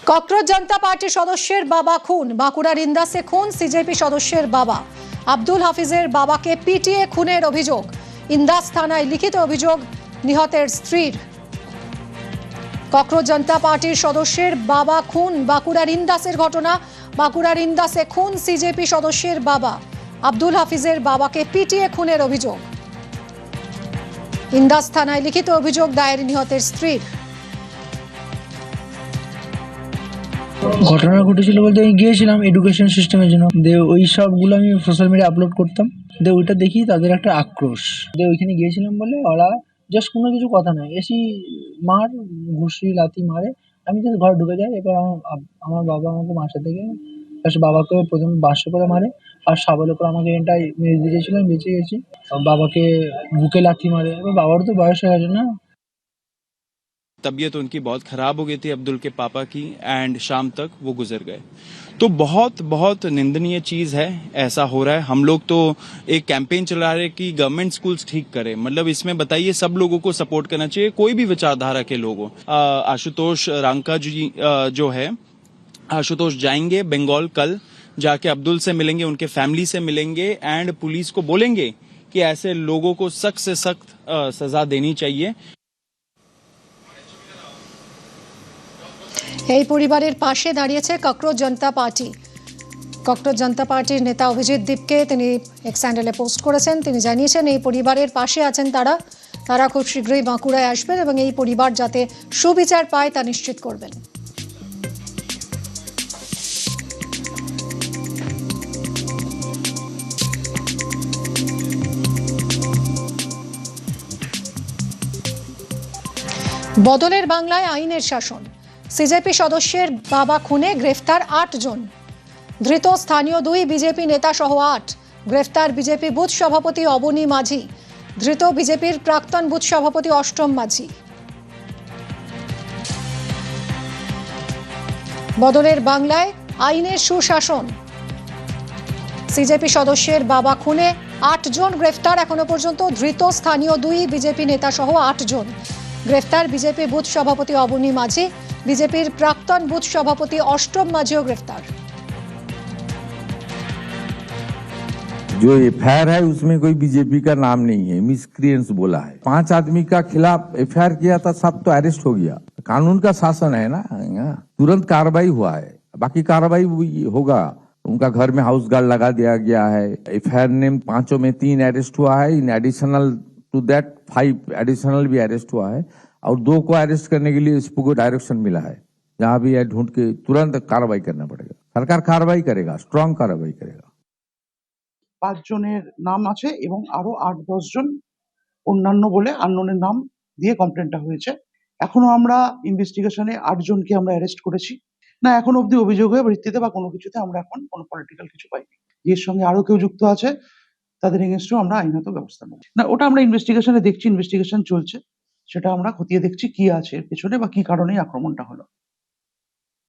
Cockroach জনতা party সদস্যের বাবা খুন, বাঁকুড়ার ইন্দাসে খুন সিজেপি সদস্যের বাবা। আব্দুল হাফিজের বাবাকে পিটিয়ে খুনের অভিযোগ, ইন্দাস থানায় লিখিত অভিযোগ নিহতের স্ত্রীর। ককরোচ জনতা পার্টির সদস্যের বাবা খুন, বাঁকুড়ার ইন্দাসের ঘটনা। বাঁকুড়ার ইন্দাসে খুন সিজেপি সদস্যের বাবা, আব্দুল হাফিজের বাবাকে পিটিয়ে খুনের অভিযোগ। ইন্দাস থানায় লিখিত অভিযোগ দায়ের নিহতের স্ত্রীর। ঘটনা ঘটেছিল বলতে আমি গিয়েছিলাম এডুকেশন সিস্টেমের জন্য, ওই সবগুলো আমি সোশ্যাল মিডিয়া আপলোড করতাম। ওইটা দেখি তাদের একটা আক্রোশ, ওইখানে গিয়েছিলাম বলে ওরা জাস্ট কোনো কিছু কথা নয়, এসি মার ঘুষি লাথি মারে। আমি জাস্ট ঘরে ঢুকে যাই। এবার আমার বাবা আমাকে বাসা থেকে বাবাকে প্রথমে বাসে করে মারে, আর সাবলে করে আমাকে এটাই মেরে দিয়ে গেছিল, আমি বেঁচে গেছি। বাবাকে বুকে লাথি মারে। এবার বাবারও তো বয়স হয়ে গেছে না। तबीयत उनकी बहुत ख़राब हो गई थी अब्दुल के पापा की, एंड शाम तक वो गुजर गए। तो बहुत बहुत निंदनीय चीज़ है, ऐसा हो रहा है। हम लोग तो एक कैंपेन चला रहे हैं कि गवर्नमेंट स्कूल्स ठीक करें। मतलब इसमें बताइए, सब लोगों को सपोर्ट करना चाहिए, कोई भी विचारधारा के लोग हो। आशुतोष रांका जी जो है, आशुतोष जाएंगे बंगाल कल, जाके अब्दुल से मिलेंगे, उनके फैमिली से मिलेंगे, एंड पुलिस को बोलेंगे कि ऐसे लोगों को सख्त से सख्त सजा देनी चाहिए। এই পরিবারের পাশে দাঁড়িয়েছে ককরোচ জনতা পার্টি। ককরোচ জনতা পার্টির নেতা অভিজিৎ দীপকে তিনি এক্স হ্যান্ডেলে পোস্ট করেছেন। তিনি জানিয়েছেন এই পরিবারের পাশে আছেন তারা খুব শীঘ্রই বাঁকুড়ায় আসবেন এবং এই পরিবার যাতে সুবিচার পায় তা নিশ্চিত করবেন। বদলের বাংলায় আইনের শাসন। সিজেপি সদস্যের বাবা খুনে গ্রেফতার ৮ জন, ধৃত স্থানীয় ২ বিজেপি নেতা সহ ৮। গ্রেফতার বিজেপি বুথ সভাপতি অবনী মাঝি, ধৃত বিজেপির প্রাক্তন বুথ সভাপতি অষ্টম মাঝি। বদলের বাংলায় আইনের সুশাসন। সিজেপি সদস্যের বাবা খুনে ৮ জন গ্রেফতার এখনো পর্যন্ত, ধৃত স্থানীয় ২ বিজেপি নেতা সহ ৮ জন। গ্রেফতার বিজেপি বুথ সভাপতি অবনী মাঝি, বিজেপির প্রাক্তন বুথ সভাপতি অষ্টম মাঝিও গ্রেফতার। जो एफआईआर है उसमें कोई बीजेपी का नाम नहीं है, मिसक्रिएंट्स बोला है। 5 आदमी का खिलाफ एफआईआर किया था, सब तो अरेस्ट हो गया। कानून का शासन है ना, तुरंत कार्रवाई हुआ है, बाकी कार्रवाई होगा। उनका घर में हाउस गार्ड लगा दिया गया है। एफआईआर ने 5 में 3 अरेस्ट हुआ है, in additional to that 5 additional भी अरेस्ट हुआ है, और 2 को अरेस्ट करने के लिए इसको डायरेक्शन मिला है। जहां भी है ढूंढ के तुरंत कार्रवाई करना पड़ेगा। सरकार कार्रवाई करेगा, स्ट्रांग कार्रवाई करेगा। 5 জনের নাম আছে এবং আরো 8-10 জন অন্যান্য বলে আননোনের নাম দিয়ে কমপ্লেনটা হয়েছে। এখনো আমরা ইনভেস্টিগেশনে 8 জনকে আমরা অ্যারেস্ট করেছি। না, এখনো অব্দি অভিযোগের ভিত্তিতে বা কোনো কিছুতে আমরা এখন কোনো পলিটিক্যাল কিছু পাইনি। এর সঙ্গে আরো কেউ যুক্ত আছে, তাদের এগেইনস্টেও আমরা আইনত ব্যবস্থা নেব। না, ওটা আমরা ইনভেস্টিগেশনে দেখছি, ইনভেস্টিগেশন চলছে, সেটা আমরা খতিয়ে দেখছি কি আছে এর পেছনে বা কি কারণে আক্রমণটা হলো।